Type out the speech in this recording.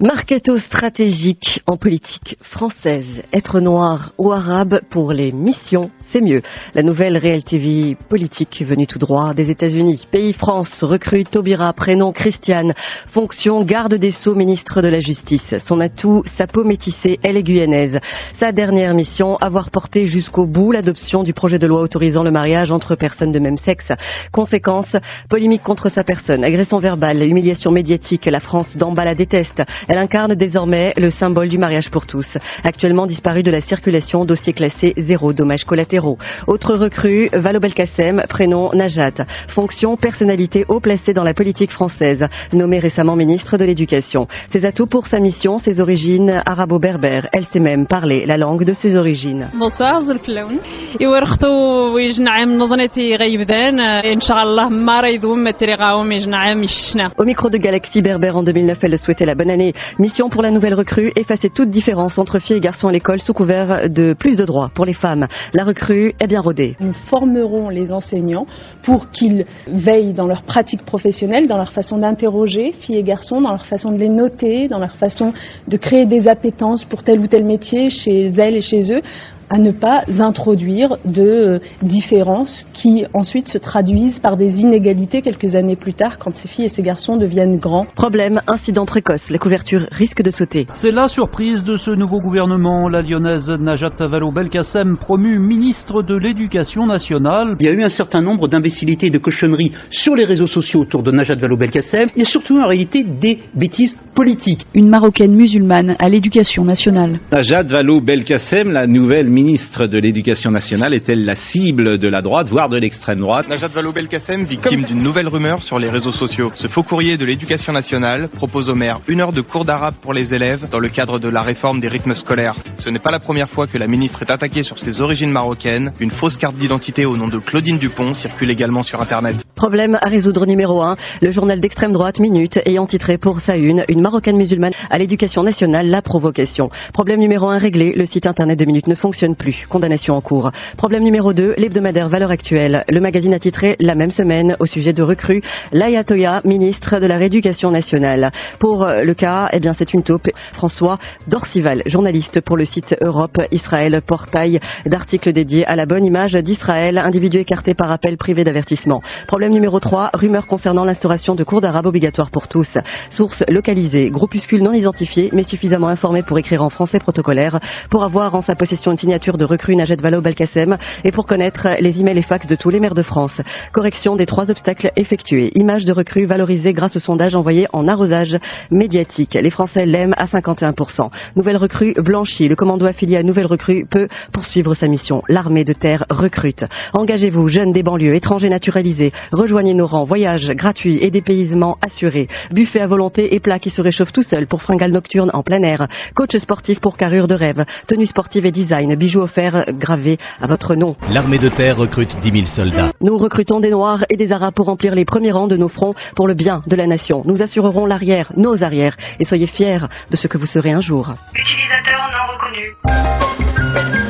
Mercato stratégique en politique française. Être noir ou arabe pour les missions, c'est mieux. La nouvelle Réel TV politique venue tout droit des États-Unis. Pays France recrute Taubira, prénom Christiane, fonction garde des Sceaux, ministre de la Justice. Son atout, sa peau métissée, elle est guyanaise. Sa dernière mission, avoir porté jusqu'au bout l'adoption du projet de loi autorisant le mariage entre personnes de même sexe. Conséquence, polémique contre sa personne, agression verbale, humiliation médiatique. La France d'en bas la déteste. Elle incarne désormais le symbole du mariage pour tous. Actuellement disparu de la circulation, dossier classé 0, dommages collatéraux. Autre recrue, Valo Belkacem, prénom Najat. Fonction, personnalité haut placée dans la politique française. Nommée récemment ministre de l'Éducation. Ses atouts pour sa mission, ses origines arabo-berbères. Elle sait même parler la langue de ses origines. Bonsoir, Zulflaoun. Au micro de Galaxy Berbère en 2009, elle souhaitait la bonne année. Mission pour la nouvelle recrue, effacer toute différence entre filles et garçons à l'école sous couvert de plus de droits pour les femmes. La recrue est bien rodée. Nous formerons les enseignants pour qu'ils veillent dans leur pratique professionnelle, dans leur façon d'interroger filles et garçons, dans leur façon de les noter, dans leur façon de créer des appétences pour tel ou tel métier chez elles et chez eux, à ne pas introduire de différences qui ensuite se traduisent par des inégalités quelques années plus tard quand ces filles et ces garçons deviennent grands. Problème, incident précoce, la couverture risque de sauter. C'est la surprise de ce nouveau gouvernement. La lyonnaise Najat Vallaud-Belkacem, promue ministre de l'Éducation nationale. Il y a eu un certain nombre d'imbécilités et de cochonneries sur les réseaux sociaux autour de Najat Vallaud-Belkacem. Il y a surtout en réalité des bêtises politiques. Une Marocaine musulmane à l'Éducation nationale. Najat Vallaud-Belkacem, la nouvelle ministre de l'Éducation nationale, est-elle la cible de la droite, voire de l'extrême droite? Najat Vallaud-Belkacem, victime d'une nouvelle rumeur sur les réseaux sociaux. Ce faux courrier de l'Éducation nationale propose au maire 1 heure de cours d'arabe pour les élèves dans le cadre de la réforme des rythmes scolaires. Ce n'est pas la première fois que la ministre est attaquée sur ses origines marocaines. Une fausse carte d'identité au nom de Claudine Dupont circule également sur Internet. Problème à résoudre numéro 1. Le journal d'extrême droite Minute ayant titré pour sa une Marocaine musulmane à l'Éducation nationale, la provocation. Problème numéro 1 réglé, le site internet de Minute ne fonctionne plus. Condamnation en cours. Problème numéro 2, l'hebdomadaire Valeurs Actuelles. Le magazine a titré la même semaine au sujet de recrue Layatoya, ministre de la Rééducation nationale. Pour le cas, c'est une taupe. François Dorcival, journaliste pour le site Europe Israël, portail d'articles dédiés à la bonne image d'Israël, individu écarté par appel privé d'avertissement. Problème numéro 3, rumeur concernant l'instauration de cours d'arabe obligatoire pour tous. Source localisée, groupuscule non identifié mais suffisamment informé pour écrire en français protocolaire, pour avoir en sa possession une signature de recrue Najat Vallaud-Belkacem et pour connaître les emails et fax de tous les maires de France. Correction des 3 obstacles effectués. Image de recrue valorisée grâce au sondage envoyé en arrosage médiatique. Les Français l'aiment à 51%. Nouvelle recrue blanchie. Le commando affilié à Nouvelle Recrue peut poursuivre sa mission. L'armée de terre recrute. Engagez-vous, jeunes des banlieues, étrangers naturalisés. Rejoignez nos rangs. Voyage gratuit et dépaysement assuré. Buffet à volonté et plats qui se réchauffent tout seuls pour fringales nocturnes en plein air. Coach sportif pour carrure de rêve. Tenue sportive et design. Bijoux offerts gravés à votre nom. L'armée de terre recrute 10 000 soldats. Nous recrutons des Noirs et des Arabes pour remplir les premiers rangs de nos fronts pour le bien de la nation. Nous assurerons l'arrière, nos arrières, et soyez fiers de ce que vous serez un jour. Utilisateur non reconnu.